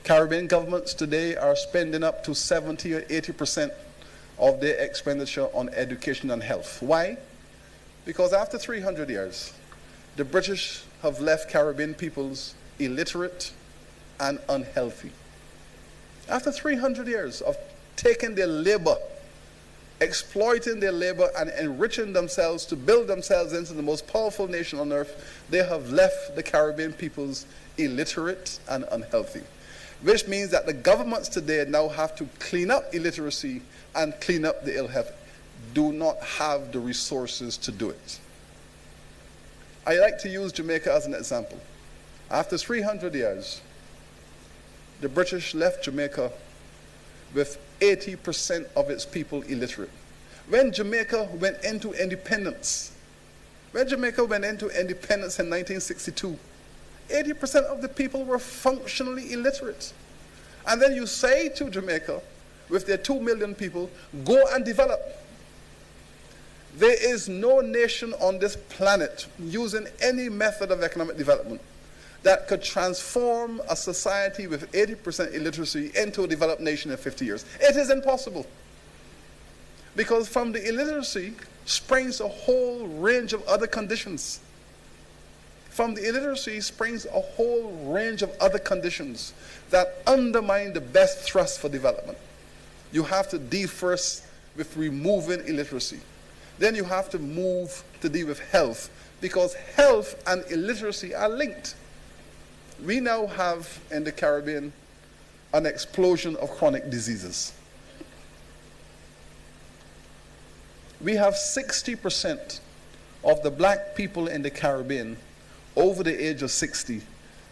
Caribbean governments today are spending up to 70 or 80% of their expenditure on education and health. Why? Because after 300 years, the British have left Caribbean peoples illiterate and unhealthy. After 300 years of taking their labor, exploiting their labor and enriching themselves to build themselves into the most powerful nation on earth, they have left the Caribbean peoples illiterate and unhealthy. Which means that the governments today now have to clean up illiteracy and clean up the ill health. Do not have the resources to do it. I like to use Jamaica as an example. After 300 years, the British left Jamaica with 80% of its people illiterate. When Jamaica went into independence, in 1962, 80% of the people were functionally illiterate. And then you say to Jamaica, with their 2 million people, go and develop. There is no nation on this planet using any method of economic development that could transform a society with 80% illiteracy into a developed nation in 50 years. It is impossible. Because from the illiteracy springs a whole range of other conditions. From the illiteracy springs a whole range of other conditions that undermine the best thrust for development. You have to deal first with removing illiteracy. Then you have to move to deal with health, because health and illiteracy are linked. We now have in the Caribbean an explosion of chronic diseases. We have 60% of the black people in the Caribbean over the age of 60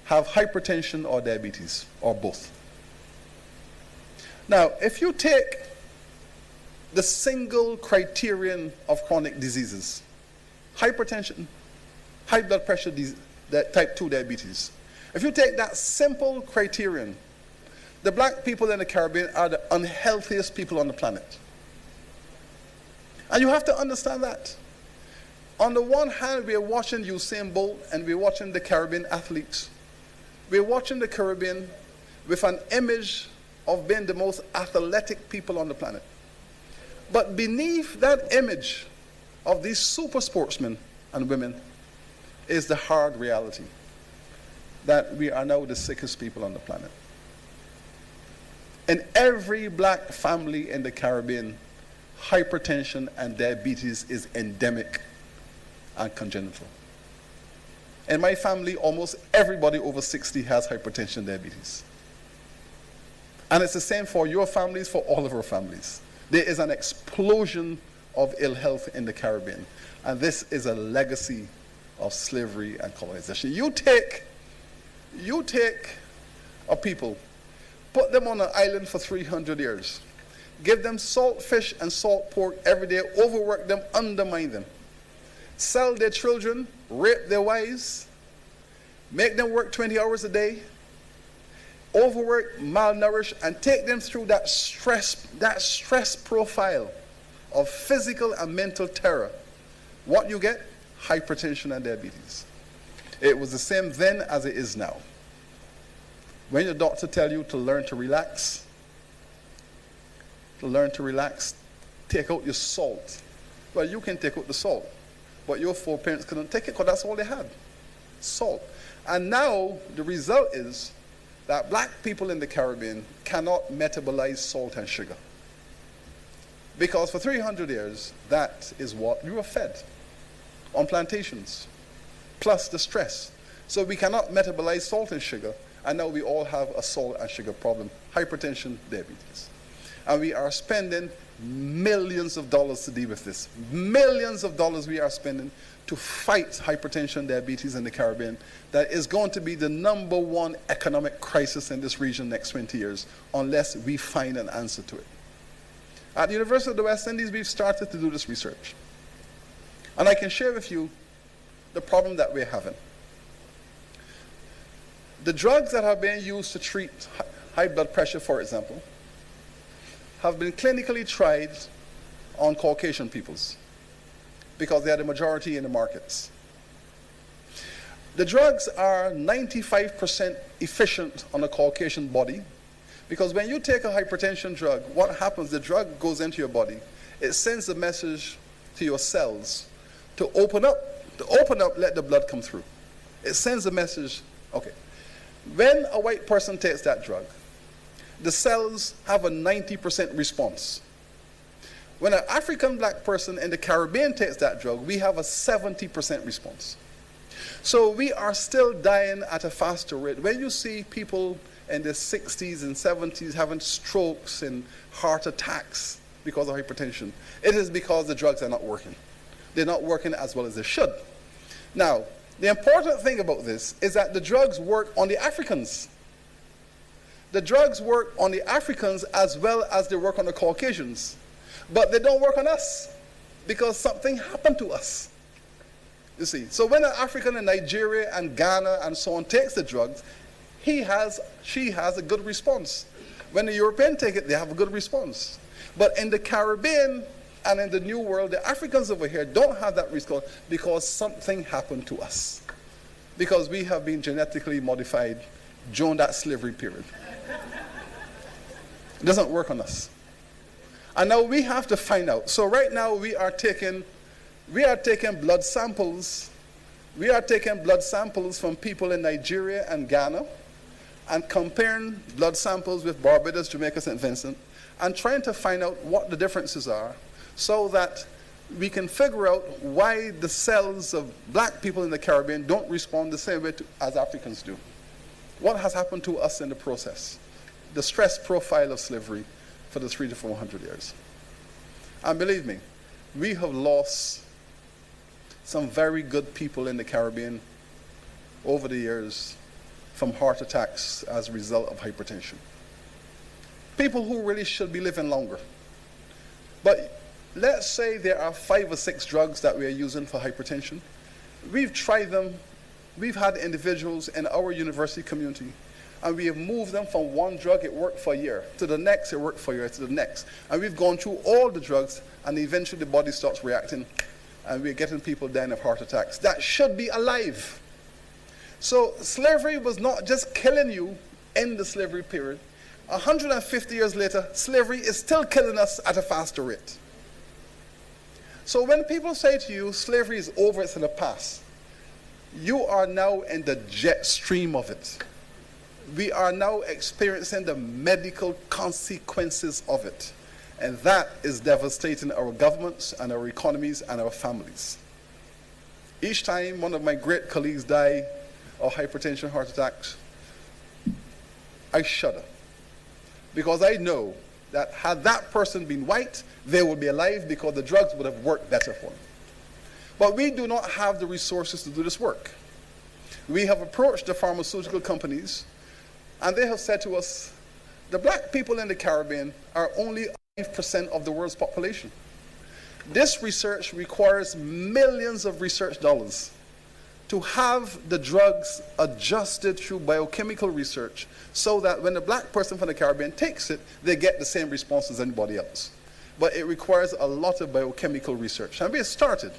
have hypertension or diabetes, or both. Now, if you take the single criterion of chronic diseases, hypertension, high blood pressure, type 2 diabetes, if you take that simple criterion, the black people in the Caribbean are the unhealthiest people on the planet. And you have to understand that. On the one hand, we are watching Usain Bolt and we're watching the Caribbean athletes. We're watching the Caribbean with an image of being the most athletic people on the planet. But beneath that image of these super sportsmen and women is the hard reality that we are now the sickest people on the planet. In every black family in the Caribbean, hypertension and diabetes is endemic and congenital. In my family, almost everybody over 60 has hypertension and diabetes. And it's the same for your families, for all of our families. There is an explosion of ill health in the Caribbean. And this is a legacy of slavery and colonization. You take a people, put them on an island for 300 years, give them salt fish and salt pork every day, overwork them, undermine them, sell their children, rape their wives, make them work 20 hours a day, overwork, malnourish, and take them through that stress profile of physical and mental terror. What you get? Hypertension and diabetes. It was the same then as it is now. When your doctor tells you to learn to relax, take out your salt. Well, you can take out the salt, but your foreparents couldn't take it because that's all they had, salt. And now the result is that black people in the Caribbean cannot metabolize salt and sugar. Because for 300 years, that is what we were fed on plantations, plus the stress. So we cannot metabolize salt and sugar, and now we all have a salt and sugar problem, hypertension, diabetes. And we are spending millions of dollars to deal with this. Millions of dollars we are spending to fight hypertension, diabetes in the Caribbean. That is going to be the #1 economic crisis in this region next 20 years, unless we find an answer to it. At the University of the West Indies, we've started to do this research. And I can share with you the problem that we're having. The drugs that are being used to treat high blood pressure, for example, have been clinically tried on Caucasian peoples because they are the majority in the markets. The drugs are 95% efficient on a Caucasian body, because when you take a hypertension drug, what happens, the drug goes into your body, it sends a message to your cells to open up, let the blood come through. It sends a message, okay. When a white person takes that drug, the cells have a 90% response. When an African black person in the Caribbean takes that drug, we have a 70% response. So we are still dying at a faster rate. When you see people in their 60s and 70s having strokes and heart attacks because of hypertension, it is because the drugs are not working. They're not working as well as they should. Now, the important thing about this is that the drugs work on the Africans. The drugs work on the Africans as well as they work on the Caucasians. But they don't work on us because something happened to us. You see, so when an African in Nigeria and Ghana and so on takes the drugs, she has a good response. When the Europeans take it, they have a good response. But in the Caribbean and in the New World, the Africans over here don't have that response because something happened to us. Because we have been genetically modified during that slavery period. It doesn't work on us. And now we have to find out. So right now we are taking blood samples. We are taking blood samples from people in Nigeria and Ghana and comparing blood samples with Barbados, Jamaica, St. Vincent, and trying to find out what the differences are so that we can figure out why the cells of black people in the Caribbean don't respond the same way as Africans do. What has happened to us in the process? The stress profile of slavery for the 300 to 400 years. And believe me, we have lost some very good people in the Caribbean over the years from heart attacks as a result of hypertension. People who really should be living longer. But let's say there are 5 or 6 drugs that we are using for hypertension. We've tried them. We've had individuals in our university community, and we have moved them from one drug, it worked for a year, to the next, it worked for a year, to the next. And we've gone through all the drugs, and eventually the body starts reacting, and we're getting people dying of heart attacks. That should be alive. So slavery was not just killing you in the slavery period. 150 years later, slavery is still killing us at a faster rate. So when people say to you, slavery is over, it's in the past, you are now in the jet stream of it. We are now experiencing the medical consequences of it. And that is devastating our governments and our economies and our families. Each time one of my great colleagues die of hypertension, heart attacks, I shudder. Because I know that had that person been white, they would be alive because the drugs would have worked better for them. But we do not have the resources to do this work. We have approached the pharmaceutical companies, and they have said to us, the black people in the Caribbean are only 5% of the world's population. This research requires millions of research dollars to have the drugs adjusted through biochemical research so that when a black person from the Caribbean takes it, they get the same response as anybody else. But it requires a lot of biochemical research. And we have started.